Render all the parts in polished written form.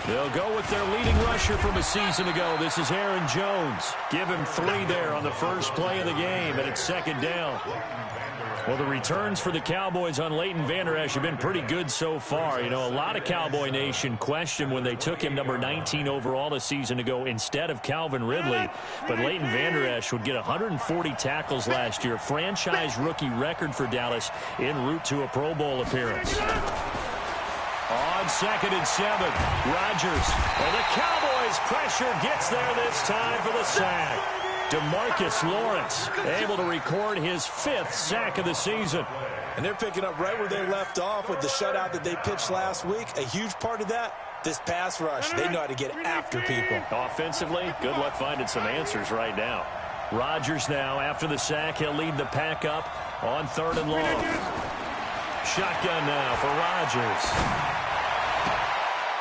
They'll go with their leading rusher from a season ago. This is Aaron Jones. Give him 3 there on the first play of the game, and it's second down. Well, the returns for the Cowboys on Leighton Vander Esch have been pretty good so far. You know, a lot of Cowboy Nation questioned when they took him number 19 overall a season ago instead of Calvin Ridley. But Leighton Vander Esch would get 140 tackles last year, franchise rookie record for Dallas en route to a Pro Bowl appearance. On 2nd and 7, Rodgers. And the Cowboys' pressure gets there this time for the sack. DeMarcus Lawrence able to record his 5th sack of the season. And they're picking up right where they left off with the shutout that they pitched last week. A huge part of that, this pass rush. They know how to get after people. Offensively, good luck finding some answers right now. Rodgers now, after the sack, he'll lead the pack up on 3rd and long. Shotgun now for Rodgers.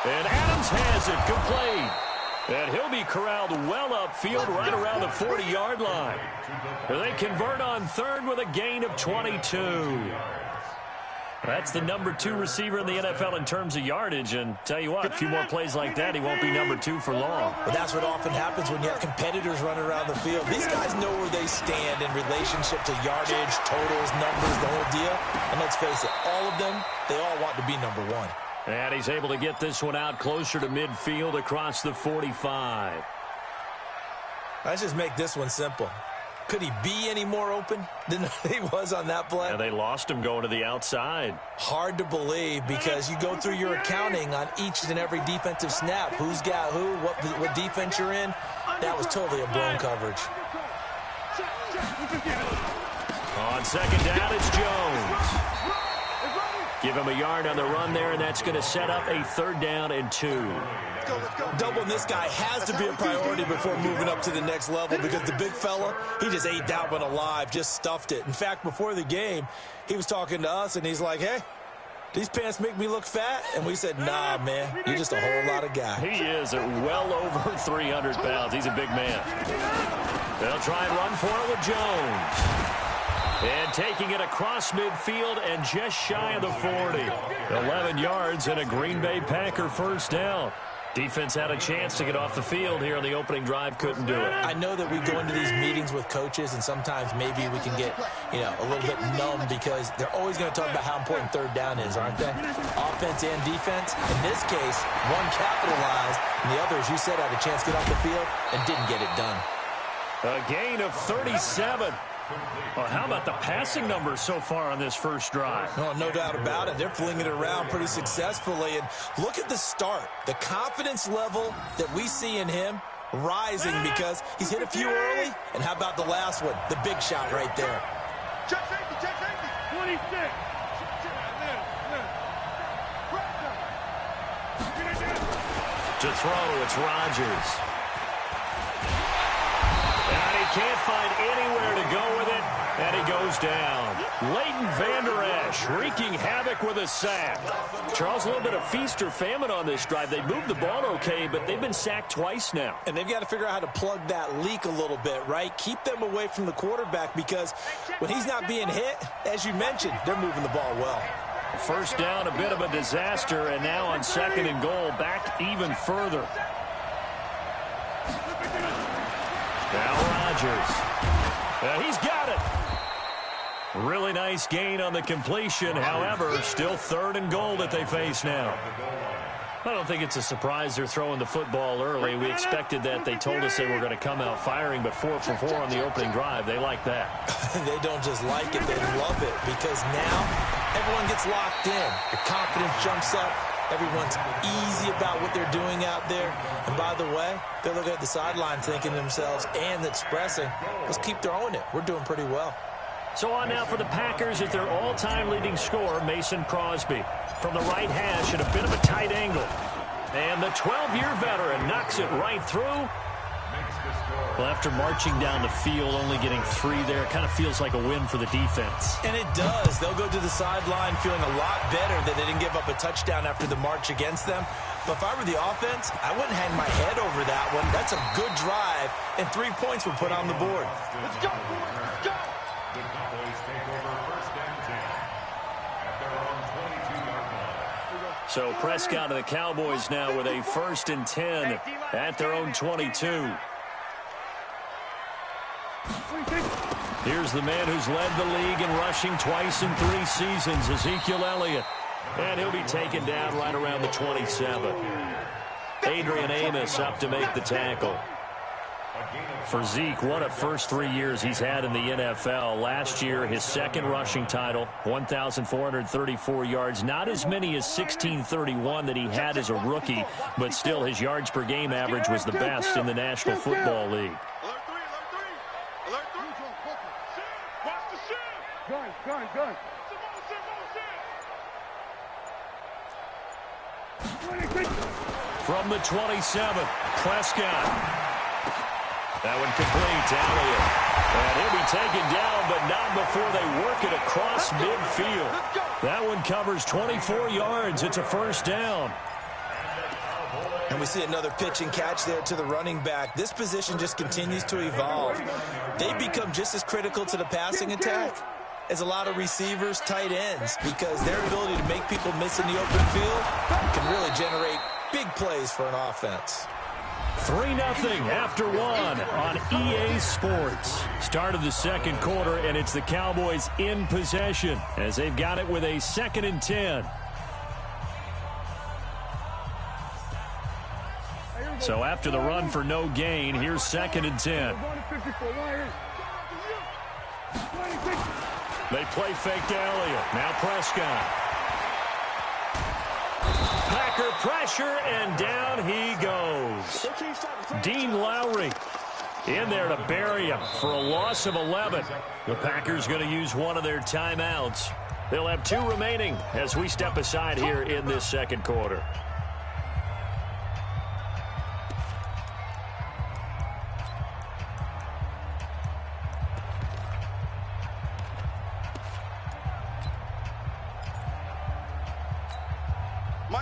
And Adams has it complete. And he'll be corralled well upfield right around the 40-yard line. They convert on 3rd with a gain of 22. That's the number 2 receiver in the NFL in terms of yardage. And tell you what, a few more plays like that, he won't be number 2 for long. But that's what often happens when you have competitors running around the field. These guys know where they stand in relationship to yardage, totals, numbers, the whole deal. And let's face it, all of them, they all want to be number 1. And he's able to get this one out closer to midfield across the 45. Let's just make this one simple. Could he be any more open than he was on that play? Yeah, they lost him going to the outside. Hard to believe because you go through your accounting on each and every defensive snap. Who's got who, what defense you're in. That was totally a blown coverage. On 2nd down, it's Jones. Give him a yard on the run there, and that's going to set up a 3rd down and 2. Doubling this guy has to be a priority before moving up to the next level because the big fella, he just ate that one alive, just stuffed it. In fact, before the game, he was talking to us, and he's like, hey, these pants make me look fat? And we said, nah, man, you're just a whole lot of guy. He is at well over 300 pounds. He's a big man. They'll try and run for it with Jones. And taking it across midfield and just shy of the 40. 11 yards and a Green Bay Packer 1st down. Defense had a chance to get off the field here on the opening drive, couldn't do it. I know that we go into these meetings with coaches, and sometimes maybe we can get, a little bit numb because they're always going to talk about how important 3rd down is, aren't they? Offense and defense. In this case, one capitalized, and the other, as you said, had a chance to get off the field and didn't get it done. A gain of 37. Well, how about the passing numbers so far on this first drive? Oh, no doubt about it. They're flinging it around pretty successfully. And look at the start. The confidence level that we see in him rising because he's hit a few early. And how about the last one? The big shot right there. Check safety, 26. To throw, it's Rodgers. And he can't find anywhere to go with it, and he goes down. Leighton Vander Esch wreaking havoc with a sack. Charles, a little bit of feast or famine on this drive. They moved the ball okay, but they've been sacked twice now. And they've got to figure out how to plug that leak a little bit, right? Keep them away from the quarterback because when he's not being hit, as you mentioned, they're moving the ball well. 1st down, a bit of a disaster, and now on 2nd and goal, back even further. Now Rodgers. He's got it. Really nice gain on the completion. However, still 3rd and goal that they face now. I don't think it's a surprise they're throwing the football early. We expected that. They told us they were going to come out firing, but 4 for 4 on the opening drive. They like that. They don't just like it, they love it because now everyone gets locked in. The confidence jumps up. Everyone's easy about what they're doing out there. And by the way, they're looking at the sideline thinking to themselves and expressing, let's keep throwing it. We're doing pretty well. So on now for the Packers at their all-time leading scorer, Mason Crosby. From the right hash at a bit of a tight angle. And the 12-year veteran knocks it right through. Well, after marching down the field, only getting 3 there, it kind of feels like a win for the defense. And it does. They'll go to the sideline feeling a lot better that they didn't give up a touchdown after the march against them. But if I were the offense, I wouldn't hang my head over that one. That's a good drive, and 3 points were put on the board. Let's go. Let's go. So Prescott and the Cowboys now with a 1st and 10 at their own 22. Here's the man who's led the league in rushing twice in 3 seasons, Ezekiel Elliott. And he'll be taken down right around the 27. Adrian Amos up to make the tackle. For Zeke, what a first 3 years he's had in the NFL. Last year, his 2nd rushing title, 1,434 yards. Not as many as 1,631 that he had as a rookie, but still his yards per game average was the best in the National Football League. Gun. From the 27, Prescott. That one complete to Elliott. And he'll be taken down, but not before they work it across midfield. That one covers 24 yards. It's a 1st down. And we see another pitch and catch there to the running back. This position just continues to evolve. They become just as critical to the passing attack as a lot of receivers, tight ends, because their ability to make people miss in the open field can really generate big plays for an offense. 3-0 after 1 on EA Sports. Start of the 2nd quarter, and it's the Cowboys in possession as they've got it with a 2nd and 10. So after the run for no gain, here's 2nd and 10. They play fake to Elliott. Now Prescott. Packer pressure, and down he goes. Dean Lowry in there to bury him for a loss of 11. The Packers going to use one of their timeouts. They'll have 2 remaining as we step aside here in this 2nd quarter.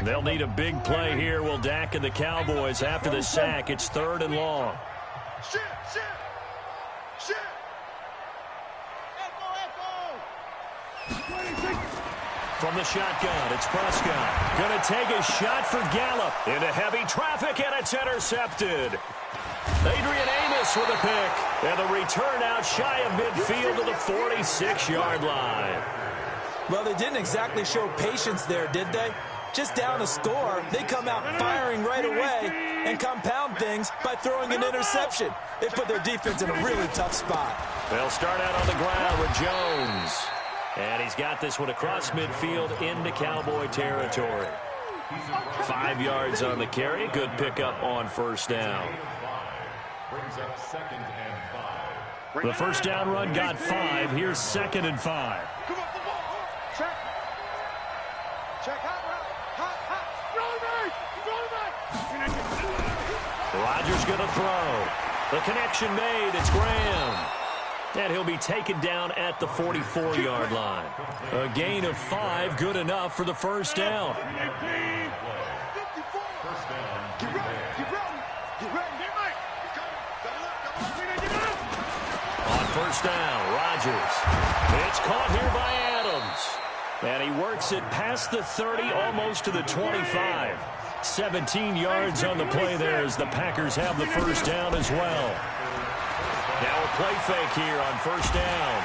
They'll need a big play here. Will Dak and the Cowboys after the sack. It's 3rd and long. From the shotgun, it's Prescott. Going to take a shot for Gallup into heavy traffic, and it's intercepted. Adrian Amos with a pick, and the return out shy of midfield to the 46-yard line. Well, they didn't exactly show patience there, did they? Just down a score, they come out firing right away and compound things by throwing an interception. They put their defense in a really tough spot. They'll start out on the ground with Jones. And he's got this one across midfield into Cowboy territory. 5 yards on the carry. Good pickup on 1st down. The 1st down run got 5. Here's 2nd and 5. Rodgers going to throw. The connection made. It's Graham. And he'll be taken down at the 44-yard line. A gain of 5, good enough for the 1st down. On 1st down, Rodgers. It's caught here by Adams. And he works it past the 30, almost to the 25. 17 yards on the play there as the Packers have the 1st down as well. Now a play fake here on 1st down.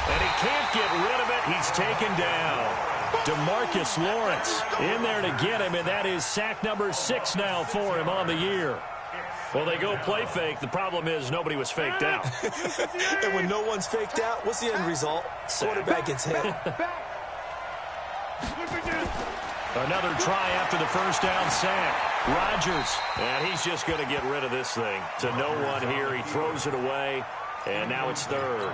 And he can't get rid of it. He's taken down. DeMarcus Lawrence in there to get him, and that is sack number 6 now for him on the year. Well, they go play fake. The problem is nobody was faked out. And when no one's faked out, what's the end result? Quarterback gets hit. Another try after the 1st down sack. Rodgers, and he's just going to get rid of this thing. To no one here. He throws it away, and now it's 3rd.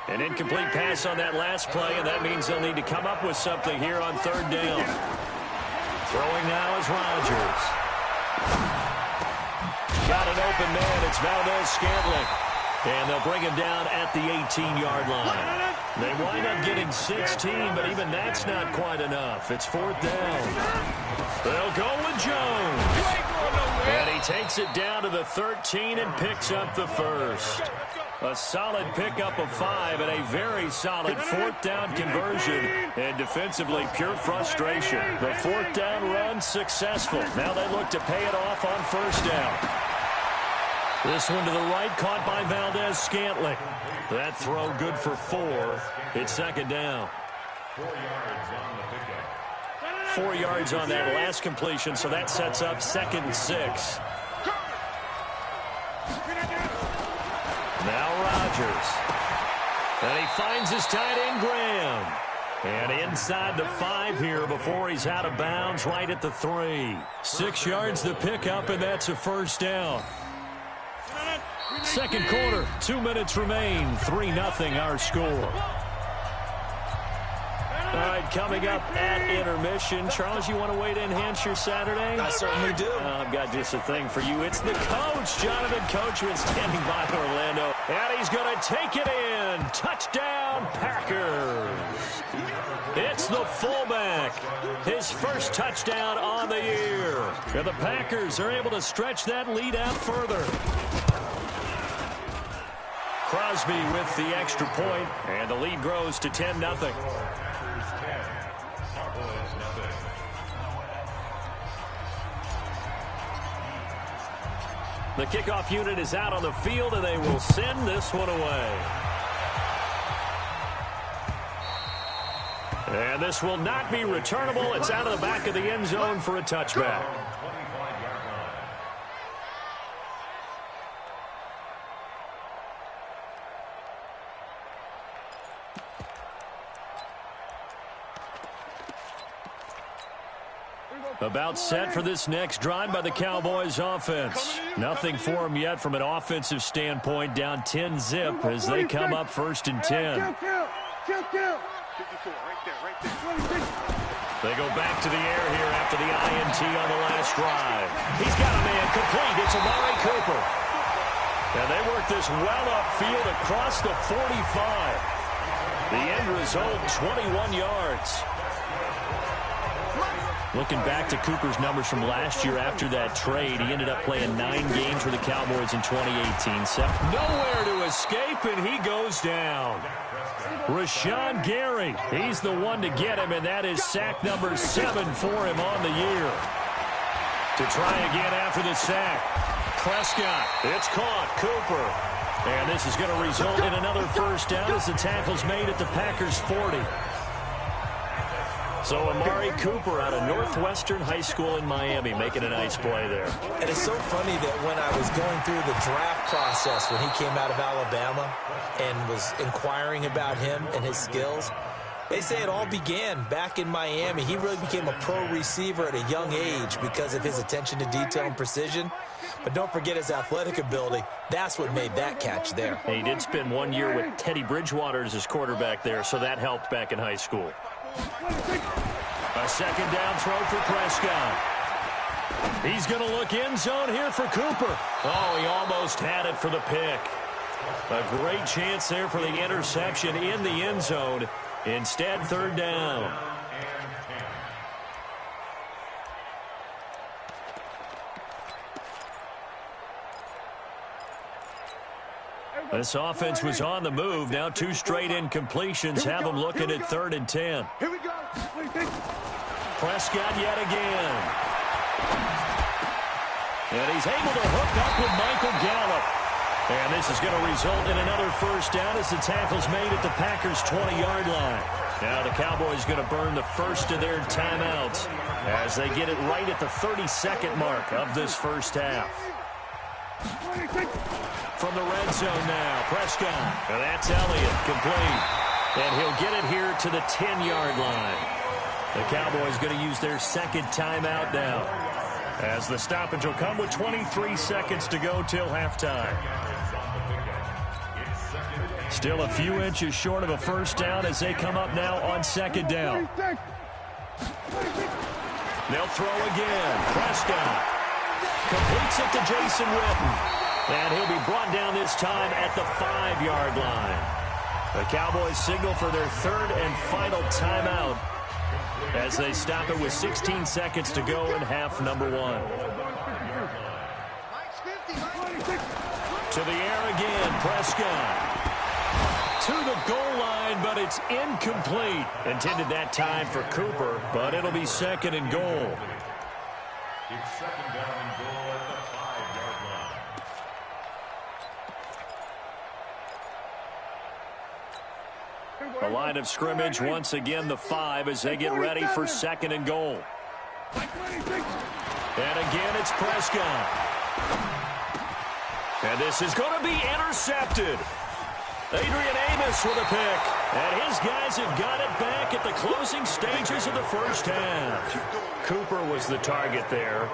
An incomplete pass on that last play, and that means they'll need to come up with something here on 3rd down. Throwing now is Rodgers. Got an open man. It's Valdez-Scantling. And they'll bring him down at the 18-yard line. They wind up getting 16, but even that's not quite enough. It's 4th down. They'll go with Jones. And he takes it down to the 13 and picks up the 1st. A solid pickup of 5 and a very solid fourth down conversion. And defensively, pure frustration. The fourth down run successful. Now they look to pay it off on first down. This one to the right, caught by Valdez-Scantling. That throw good for 4. It's second down. 4 yards on that last completion, so that sets up 2nd and 6. Now Rodgers. And he finds his tight end, Graham. And inside the 5 here before he's out of bounds, right at the 3. 6 yards the pickup, and that's a first down. Second quarter, 2 minutes remain. 3-0 our score. All right, coming up at intermission. Charles, you want to wait to enhance your Saturday? I certainly do. I've got just a thing for you. It's the coach, Jonathan Coachman, standing by Orlando. And he's going to take it in. Touchdown, Packers. It's the fullback. His first touchdown on the year. And the Packers are able to stretch that lead out further. Crosby with the extra point, and the lead grows to 10-0. The kickoff unit is out on the field, and they will send this one away. And this will not be returnable. It's out of the back of the end zone for a touchback. About set for this next drive by the Cowboys offense. Nothing for them yet from an offensive standpoint. Down 10-zip as they come up 1st and 10. They go back to the air here after the INT on the last drive. He's got a man complete. It's Amari Cooper. And they work this well upfield across the 45. The end result, 21 yards. Looking back to Cooper's numbers from last year after that trade, he ended up playing 9 games for the Cowboys in 2018. So nowhere to escape, and he goes down. Rashawn Gary, he's the one to get him, and that is sack number 7 for him on the year. To try again after the sack. Prescott, it's caught. Cooper. And this is going to result in another first down as the tackle's made at the Packers' 40. So Amari Cooper out of Northwestern High School in Miami making a nice play there. And it's so funny that when I was going through the draft process when he came out of Alabama and was inquiring about him and his skills, they say it all began back in Miami. He really became a pro receiver at a young age because of his attention to detail and precision. But don't forget his athletic ability. That's what made that catch there. And he did spend 1 year with Teddy Bridgewater as his quarterback there, so that helped back in high school. A second down throw for Prescott. He's going to look end zone here for Cooper. Oh, he almost had it for the pick. A great chance there for the interception in the end zone. Instead, 3rd down. This offense was on the move. Now 2 straight incompletions have them looking at 3rd and 10. Here we go. Prescott yet again. And he's able to hook up with Michael Gallup. And this is going to result in another first down as the tackle's made at the Packers' 20-yard line. Now the Cowboys going to burn the first of their timeouts as they get it right at the 32nd mark of this first half. From the red zone now, Prescott. And that's Elliott, complete. And he'll get it here to the 10-yard line. The Cowboys going to use their 2nd timeout now, as the stoppage will come with 23 seconds to go till halftime. Still a few inches short of a first down as they come up now on 2nd down. They'll throw again. Prescott completes it to Jason Witten. And he'll be brought down this time at the 5-yard line. The Cowboys signal for their 3rd and final timeout as they stop it with 16 seconds to go in half number 1. To the air again, Prescott. To the goal line, but it's incomplete. Intended that time for Cooper, but it'll be second and goal. It's second down and goal at the 5-yard line. The line of scrimmage, once again, the 5 as they get ready for second and goal. And again, it's Prescott. And this is going to be intercepted. Adrian Amos with a pick. And his guys have got it back at the closing stages of the first half. Cooper was the target there.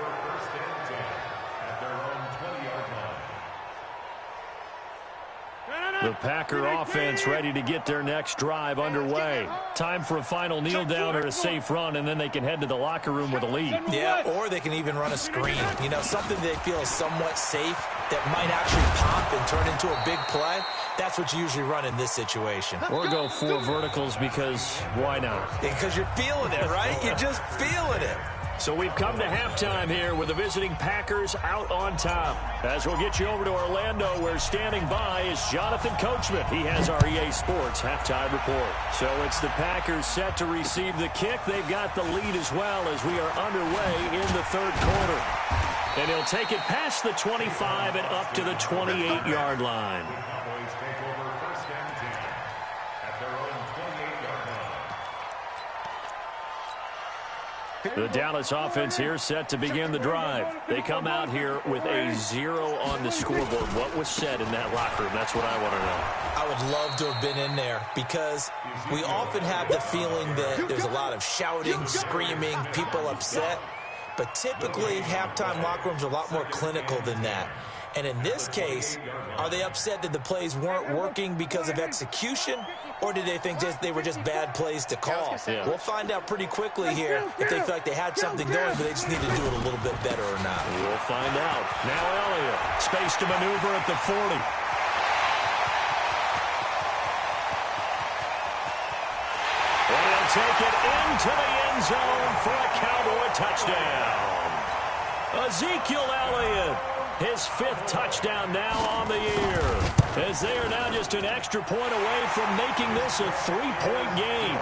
The Packer offense ready to get their next drive underway. Time for a final kneel down or a safe run, and then they can head to the locker room with a lead. Yeah, or they can even run a screen. You know, something they feel is somewhat safe that might actually pop and turn into a big play. That's what you usually run in this situation. Or go 4 verticals because why not? Because you're feeling it, right? You're just feeling it. So we've come to halftime here with the visiting Packers out on top. As we'll get you over to Orlando, where standing by is Jonathan Coachman. He has our EA Sports halftime report. So it's the Packers set to receive the kick. They've got the lead as well as we are underway in the third quarter. And he'll take it past the 25 and up to the 28-yard line. The Dallas offense here set to begin the drive. They come out here with a 0 on the scoreboard. What was said in that locker room? That's what I want to know. I would love to have been in there because we often have the feeling that there's a lot of shouting, screaming, people upset. But typically, halftime locker rooms are a lot more clinical than that. And in this case, are they upset that the plays weren't working because of execution, or did they think they were just bad plays to call? Yeah. We'll find out pretty quickly here if they feel like they had something going, but they just need to do it a little bit better or not. We'll find out. Now Elliott, space to maneuver at the 40. And he'll take it into the end zone for a Cowboy touchdown. Ezekiel Elliott, his 5th touchdown now on the year, as they are now just an extra point away from making this a 3-point game.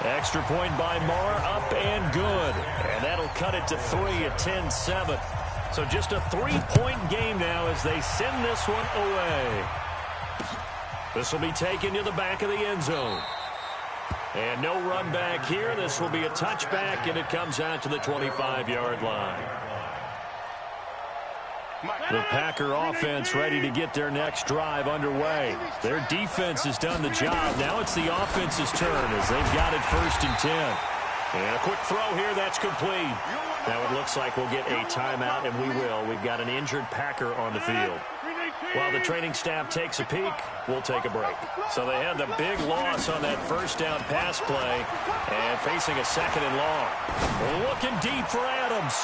Extra point by Marr, up and good. And that'll cut it to 3 at 10-7. So just a 3-point game now as they send this one away. This will be taken to the back of the end zone. And no run back here. This will be a touchback, and it comes out to the 25-yard line. The Packer offense ready to get their next drive underway. Their defense has done the job. Now it's the offense's turn as they've got it 1st and 10. And a quick throw here, that's complete. Now it looks like we'll get a timeout, and we will. We've got an injured Packer on the field. While the training staff takes a peek, we'll take a break. So they had the big loss on that first down pass play and facing a 2nd and long. Looking deep for Adams.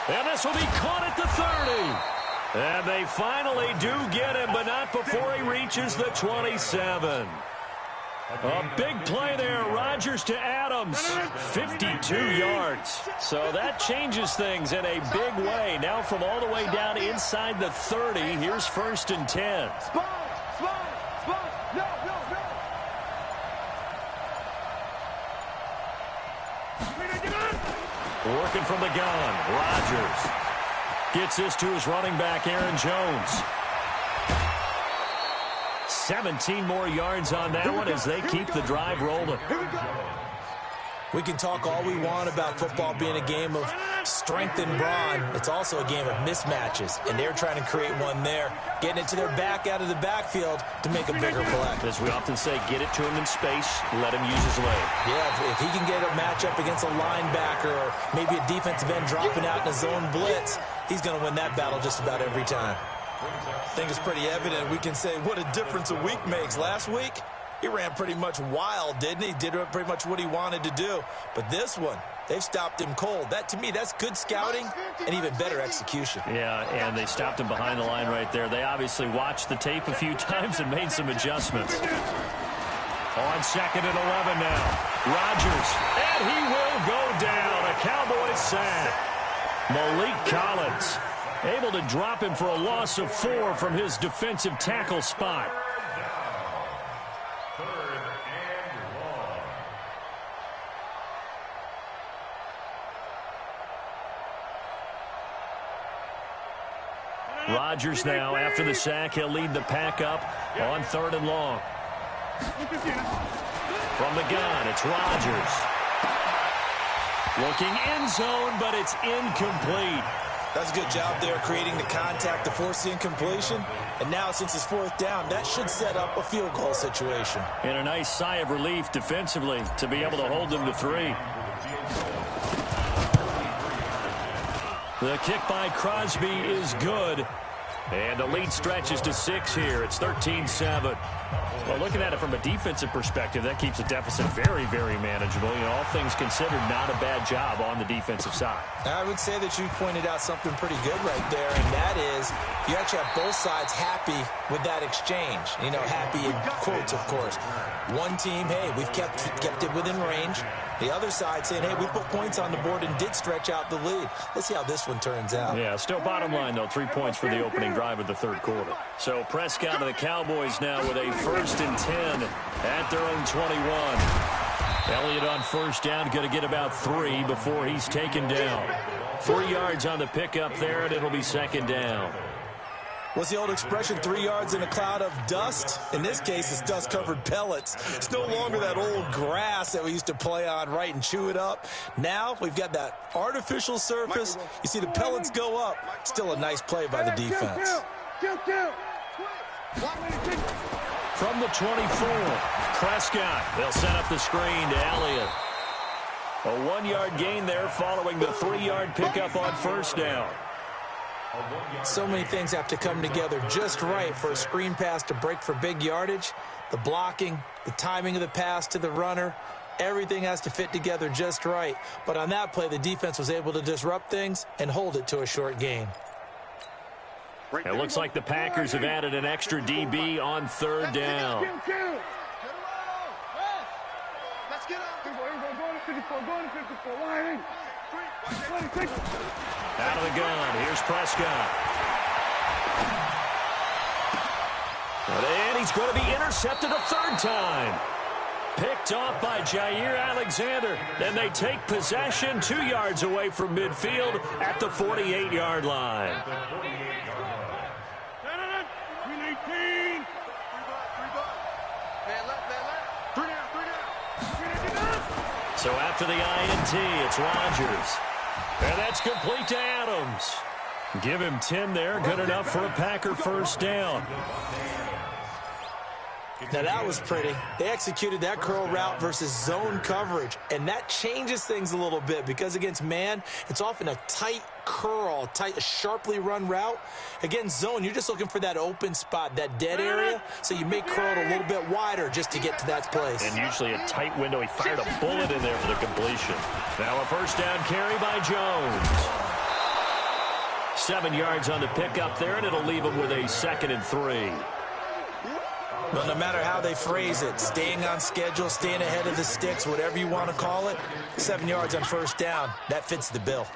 And this will be caught at the 30. And they finally do get him, but not before he reaches the 27. A big play there. Rodgers to Adams. 52 yards. So that changes things in a big way. Now from all the way down inside the 30, here's 1st and 10. Working from the gun, Rodgers gets this to his running back, Aaron Jones. 17 more yards on that one as they keep the drive rolling. We can talk all we want about football being a game of strength and brawn. It's also a game of mismatches, and they're trying to create one there, getting it to their back out of the backfield to make a bigger play. As we often say, get it to him in space, let him use his leg. Yeah, if he can get a matchup against a linebacker or maybe a defensive end dropping out in a zone blitz, he's going to win that battle just about every time. I think it's pretty evident. We can say what a difference a week makes. Last week, he ran pretty much wild, didn't he? Did pretty much what he wanted to do. But this one, they've stopped him cold. That, to me, that's good scouting and even better execution. Yeah, and they stopped him behind the line right there. They obviously watched the tape a few times and made some adjustments. On 2nd and 11 now. Rodgers, and he will go down. A Cowboys sack. Malik Collins Able to drop him for a loss of 4 from his defensive tackle spot. Rodgers now, after the sack, he'll lead the pack up on 3rd and long. From the gun, it's Rodgers. Looking end zone, but it's incomplete. That's a good job there, creating the contact to force the incompletion. And now, since it's 4th down, that should set up a field goal situation. And a nice sigh of relief defensively to be able to hold them to 3. The kick by Crosby is good. And the lead stretches to 6 here. It's 13-7. Well, looking at it from a defensive perspective, that keeps the deficit very, very manageable. You know, all things considered, not a bad job on the defensive side. I would say that you pointed out something pretty good right there, and that is you actually have both sides happy with that exchange. You know, happy in quotes, of course. One team, hey, we've kept it within range. The other side saying, hey, we put points on the board and did stretch out the lead. Let's see how this one turns out. Yeah, still bottom line, though, 3 points for the opening drive of the 3rd quarter. So Prescott and the Cowboys now with a 1st and 10 at their own 21. Elliott on 1st down, going to get about 3 before he's taken down. 3 yards on the pickup there, and it'll be 2nd down. What's the old expression, 3 yards in a cloud of dust? In this case, it's dust-covered pellets. It's no longer that old grass that we used to play on, right, and chew it up. Now we've got that artificial surface. You see the pellets go up. Still a nice play by the defense. From the 24, Prescott. They'll set up the screen to Elliott. A 1-yard gain there following the 3-yard pickup on 1st down. So many things have to come together just right for a screen pass to break for big yardage. The blocking, the timing of the pass to the runner, everything has to fit together just right. But on that play, the defense was able to disrupt things and hold it to a short gain. It looks like the Packers have added an extra DB on 3rd down. Let's get up. Go to 54. Out of the gun, here's Prescott. And he's going to be intercepted a 3rd time. Picked off by Jair Alexander. Then they take possession 2 yards away from midfield at the 48-yard line. So after the INT, it's Rodgers. And that's complete to Adams. Give him 10 there. Good enough for a Packer 1st down. Now that was pretty. They executed that curl route versus zone coverage, and that changes things a little bit because against man, it's often a tight curl, a sharply run route. Against zone, you're just looking for that open spot, that dead area, so you may curl it a little bit wider just to get to that place. And usually a tight window. He fired a bullet in there for the completion. Now a 1st down carry by Jones. 7 yards on the pickup there, and it'll leave him with a 2nd and 3. Well, no matter how they phrase it, staying on schedule, staying ahead of the sticks, whatever you want to call it, 7 yards on 1st down, that fits the bill.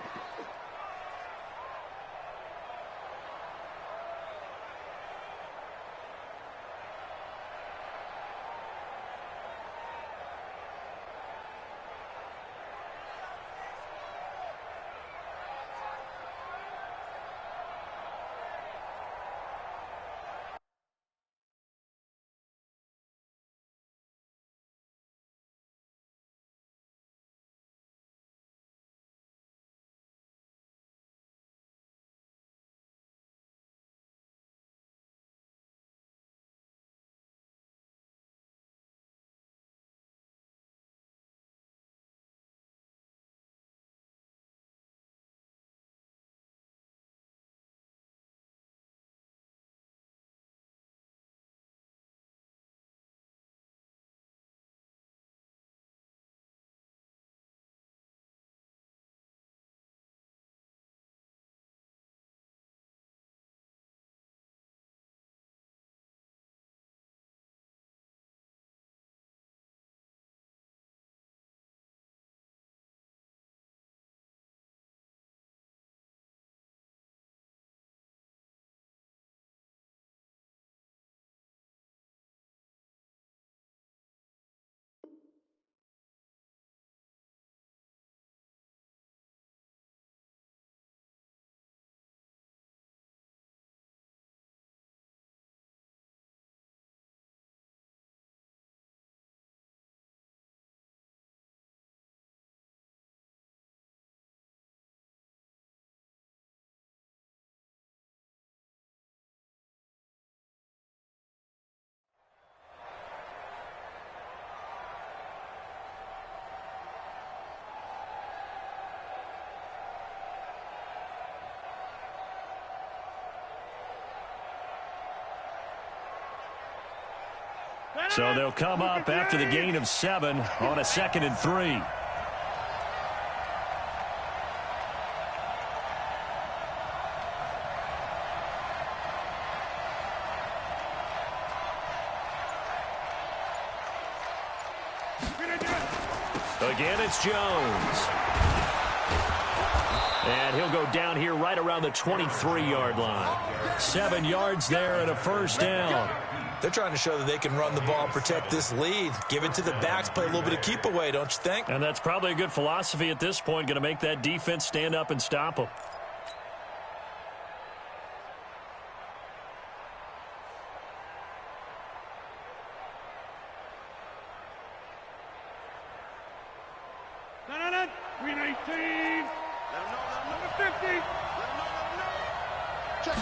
So they'll come up after the gain of 7 on a 2nd and 3. Again, it's Jones. And he'll go down here right around the 23-yard line. 7 yards there and a first down. They're trying to show that they can run the ball, protect this lead. Give it to the backs, play a little bit of keep away, don't you think? And that's probably a good philosophy at this point, going to make that defense stand up and stop them. Green 18. Let him know. Number 50. Let him know. Check.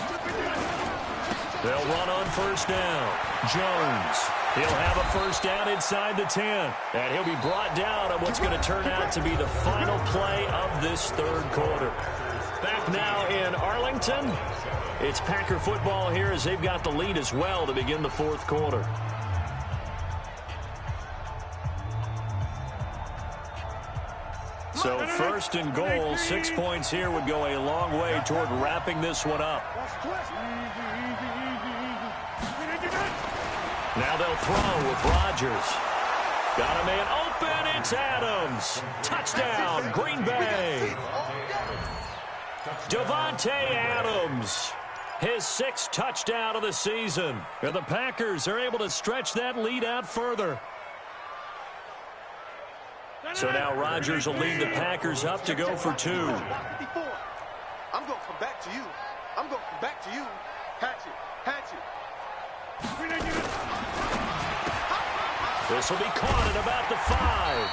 They'll run on first down. Jones. He'll have a first down inside the 10. And he'll be brought down on what's going to turn out to be the final play of this third quarter. Back now in Arlington. It's Packer football here as they've got the lead as well to begin the fourth quarter. So first and goal, 6 points here would go a long way toward wrapping this one up. Now they'll throw with Rodgers. Got a man open, it's Adams. Touchdown, Green Bay. Davante Adams, his 6th touchdown of the season. And the Packers are able to stretch that lead out further. So now Rodgers will lead the Packers up to go for 2. I'm going to come back to you. I'm going to come back to you. Hatchet. This will be caught at about the 5.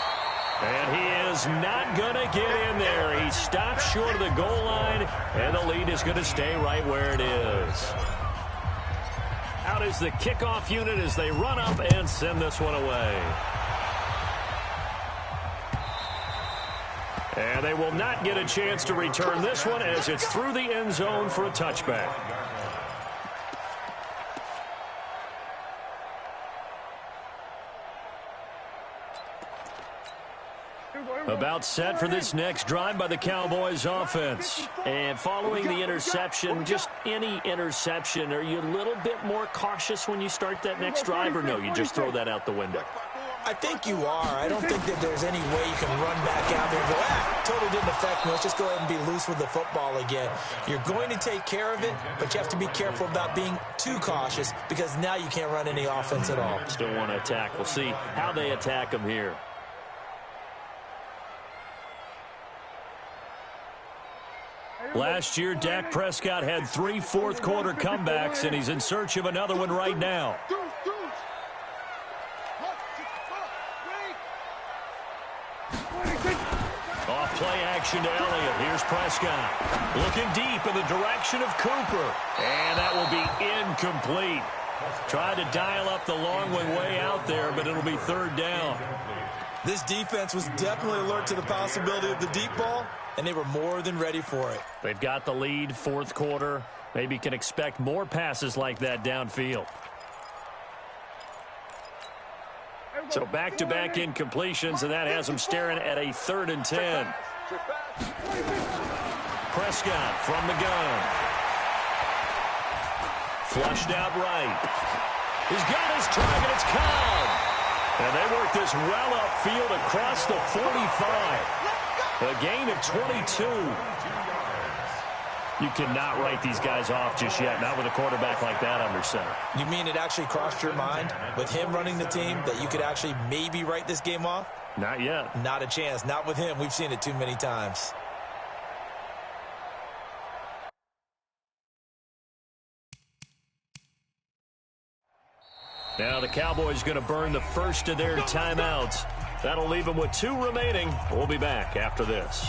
And he is not going to get in there. He stops short of the goal line, and the lead is going to stay right where it is. Out is the kickoff unit as they run up and send this one away. And they will not get a chance to return this one as it's through the end zone for a touchback. About set for this next drive by the Cowboys offense. And following the interception, just any interception, are you a little bit more cautious when you start that next drive, or no, you just throw that out the window? I think you are. I don't think that there's any way you can run back out there and go, totally didn't affect me. Let's just go ahead and be loose with the football again. You're going to take care of it, but you have to be careful about being too cautious because now you can't run any offense at all. Still want to attack. We'll see how they attack them here. Last year, Dak Prescott had 3 fourth-quarter comebacks, and he's in search of another one right now. Off play action to Elliott. Here's Prescott. Looking deep in the direction of Cooper. And that will be incomplete. Tried to dial up the long way out there, but it'll be third down. This defense was definitely alert to the possibility of the deep ball, and they were more than ready for it. They've got the lead, fourth quarter. Maybe can expect more passes like that downfield. So back-to-back incompletions, and that has them staring at a 3rd and 10. Prescott from the gun. Flushed out right. He's got his target. It's Cobb. And they work this well upfield across the 45. A gain of 22. You cannot write these guys off just yet, not with a quarterback like that under center. You mean it actually crossed your mind with him running the team that you could actually maybe write this game off? Not yet. Not a chance. Not with him. We've seen it too many times. Now the Cowboys going to burn the first of their timeouts. That'll leave them with 2 remaining. We'll be back after this.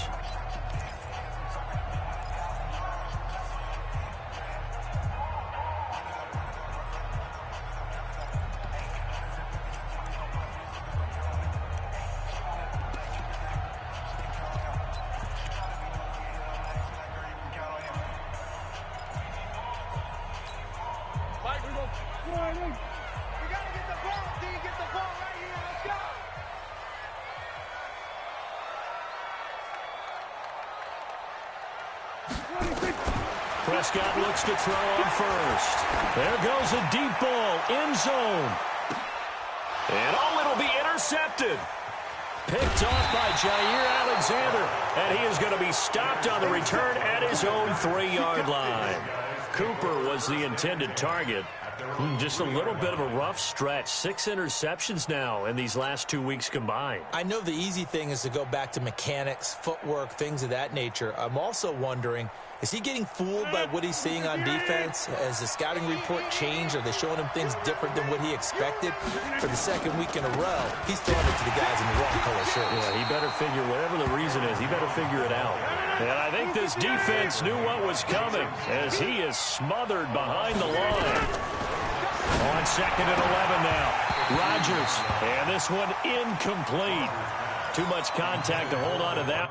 We gotta get the ball, D. Prescott looks to throw on first. There goes a deep ball, end zone. And it'll be intercepted. Picked off by Jair Alexander. And he is going to be stopped on the return at his own 3-yard line. Cooper was the intended target. Just a little bit of a rough stretch. 6 interceptions now in these last 2 weeks combined. I know the easy thing is to go back to mechanics, footwork, things of that nature. I'm also wondering, is he getting fooled by what he's seeing on defense? Has the scouting report changed? Are they showing him things different than what he expected? For the second week in a row, he's throwing it to the guys in the wrong color shirts. Yeah, he better figure, whatever the reason is, he better figure it out. And I think this defense knew what was coming as he is smothered behind the line. On 2nd and 11 now. Rodgers. And this one incomplete. Too much contact to hold on to that.